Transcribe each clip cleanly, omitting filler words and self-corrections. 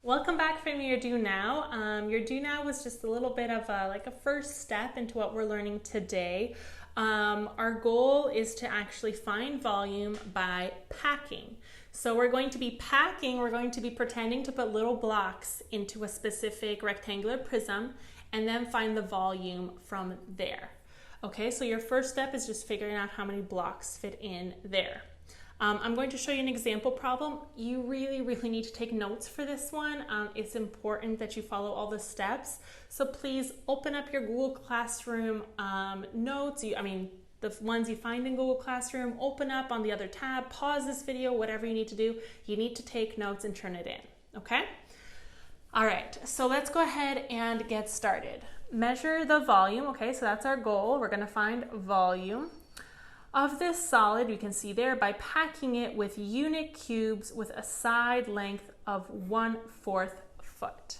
Welcome back from your Do Now. Your Do Now was just a little bit of a first step into what we're learning today. Our goal is to actually find volume by packing. So we're going to be packing, we're going to be pretending to put little blocks into a specific rectangular prism and then find the volume from there. Okay, so your first step is just figuring out how many blocks fit in there. I'm going to show you an example problem. You really need to take notes for this one. It's important that you follow all the steps. So please open up your Google Classroom notes. The ones you find in Google Classroom, open up on the other tab, pause this video, whatever you need to do. You need to take notes and turn it in, okay? All right, so let's go ahead and get started. Measure the volume, okay, so that's our goal. We're gonna find volume of this solid, you can see there, by packing it with unit cubes with a side length of 1/4 foot.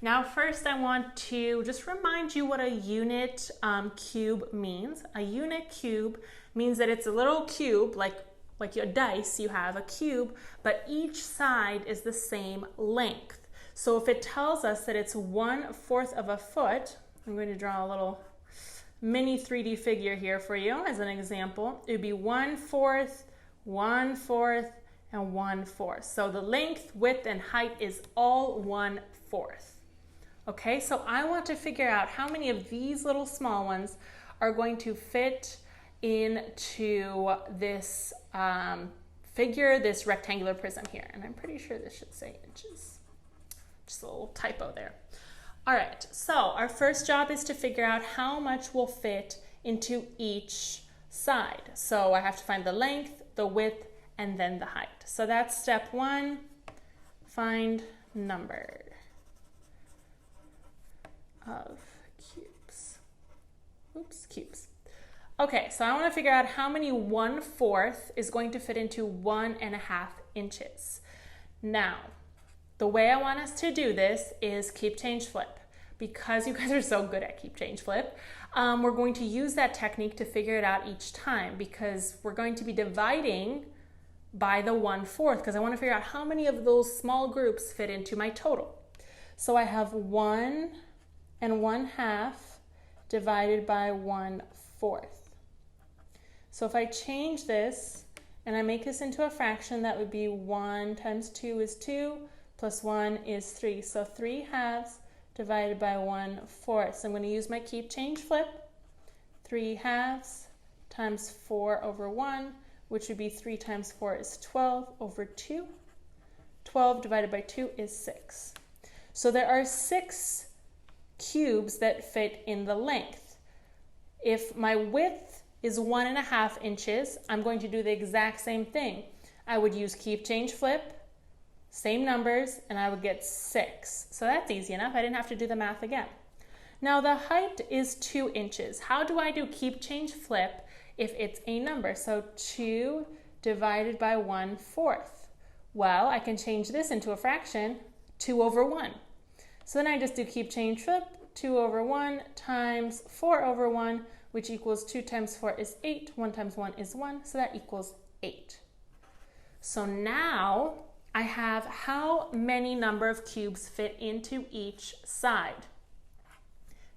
Now first I want to just remind you what a unit cube means. A unit cube means that it's a little cube, like your dice, you have a cube, but each side is the same length. So if it tells us that it's 1/4 of a foot, I'm going to draw a little mini 3D figure here for you as an example. It would be 1/4, 1/4, and 1/4. So the length, width, and height is all 1/4. Okay, so I want to figure out how many of these little small ones are going to fit into this figure, this rectangular prism here. And I'm pretty sure this should say inches. Just a little typo there. All right, so our first job is to figure out how much will fit into each side. So I have to find the length, the width, and then the height. So that's step one, find number of cubes. Oops, cubes. Okay, so I want to figure out how many 1/4 is going to fit into 1.5 inches. Now, the way I want us to do this is keep, change, flip. Because you guys are so good at keep, change, flip, we're going to use that technique to figure it out each time because we're going to be dividing by the 1/4 because I want to figure out how many of those small groups fit into my total. So I have 1.5 divided by 1/4. So if I change this and I make this into a fraction, that would be 1 times 2 is 2, plus 1 is 3. So 3/2 divided by 1/4. So I'm going to use my keep, change, flip. 3/2 times 4 over 1, which would be 3 times 4 is 12 over 2. 12 divided by 2 is 6. So there are 6 cubes that fit in the length. If my width is 1.5 inches, I'm going to do the exact same thing. I would use keep, change, flip, same numbers, and I would get 6. So that's easy enough. I didn't have to do the math again. Now the height is 2 inches. How do I do keep, change, flip if it's a number? So 2 divided by 1/4. Well, I can change this into a fraction, 2 over 1. So then I just do keep, change, flip, 2 over 1 times 4 over 1, which equals 2 times 4 is 8. 1 times 1 is 1, so that equals 8. So now I have how many number of cubes fit into each side?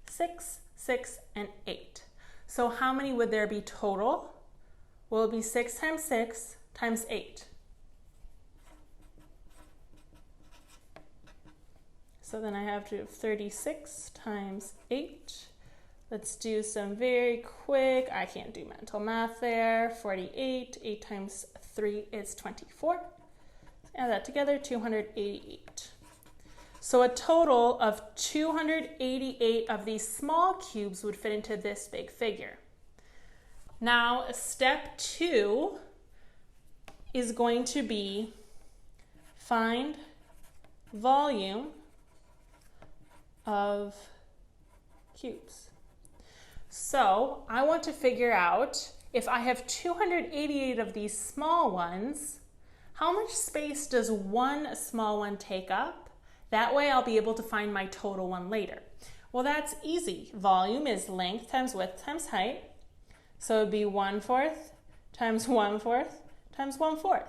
6, 6, and 8. So how many would there be total? Well, it would be 6 times 6 times 8. So then I have to do 36 times 8. Let's do some very quick, I can't do mental math there. 48, 8 times 3 is 24. Add that together, 288. So a total of 288 of these small cubes would fit into this big figure. Now, step 2 is going to be find volume of cubes. So I want to figure out if I have 288 of these small ones, how much space does one small one take up? That way I'll be able to find my total one later. Well, that's easy. Volume is length times width times height. So it would be 1/4 times 1/4 times 1/4.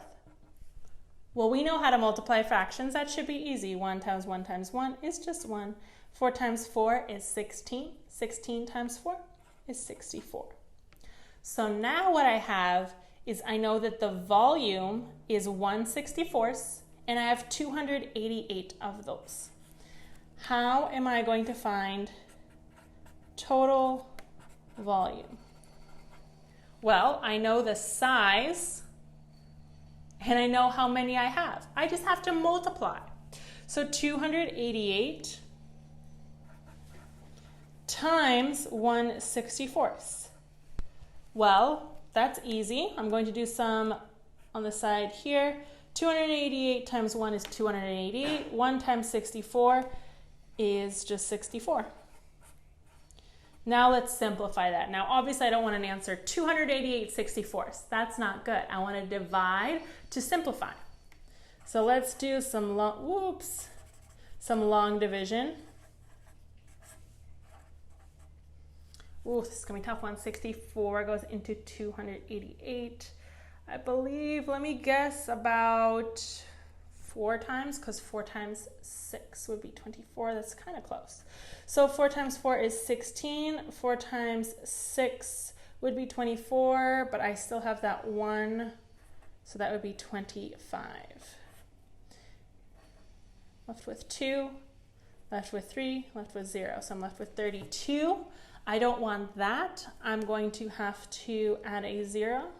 Well, we know how to multiply fractions. That should be easy. 1 times 1 times 1 is just 1. 4 times 4 is 16. 16 times 4 is 64. So now what I have is I know that the volume is 1/64, and I have 288 of those. How am I going to find total volume? Well, I know the size, and I know how many I have. I just have to multiply. So 288 times 1/64. Well, that's easy. I'm going to do some on the side here. 288 times 1 is 288. 1 times 64 is just 64. Now let's simplify that. Now obviously I don't want an answer 288/64. That's not good. I want to divide to simplify. So let's do some long division. Ooh, this is going to be tough. 164 goes into 288. I believe, let me guess, about 4 times, because 4 times 6 would be 24. That's kind of close. So 4 times 4 is 16. 4 times 6 would be 24, but I still have that 1, so that would be 25. Left with 2, left with 3, left with 0. So I'm left with 32. I don't want that. I'm going to have to add a 0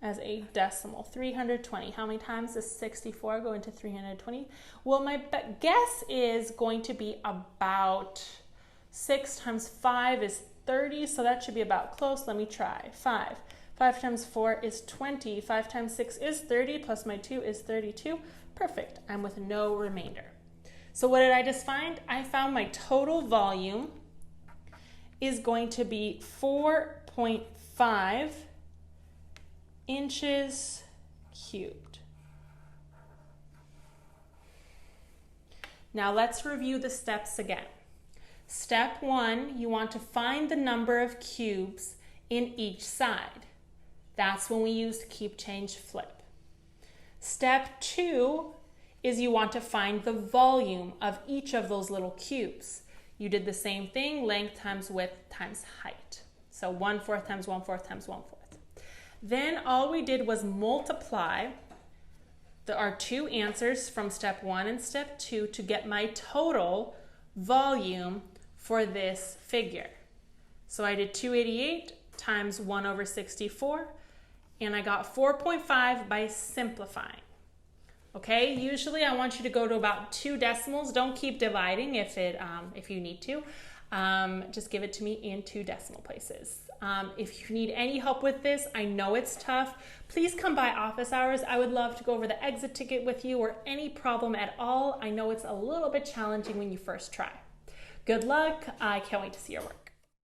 as a decimal. 320. How many times does 64 go into 320? Well, my guess is going to be about 6 times 5 is 30, so that should be about close. Let me try. 5. 5 times 4 is 20. 5 times 6 is 30, plus my 2 is 32. Perfect. I'm with no remainder. So what did I just find? I found my total volume is going to be 4.5 inches cubed. Now let's review the steps again. Step 1, you want to find the number of cubes in each side. That's when we use keep, change, flip. Step 2 is you want to find the volume of each of those little cubes. You did the same thing, length times width times height. So 1/4 times 1/4 times 1/4. Then all we did was multiply our 2 answers from step 1 and step 2 to get my total volume for this figure. So I did 288 times 1/64, and I got 4.5 by simplifying. Okay, usually I want you to go to about 2 decimals. Don't keep dividing if you need to. Just give it to me in 2 decimal places. If you need any help with this, I know it's tough. Please come by office hours. I would love to go over the exit ticket with you or any problem at all. I know it's a little bit challenging when you first try. Good luck. I can't wait to see your work.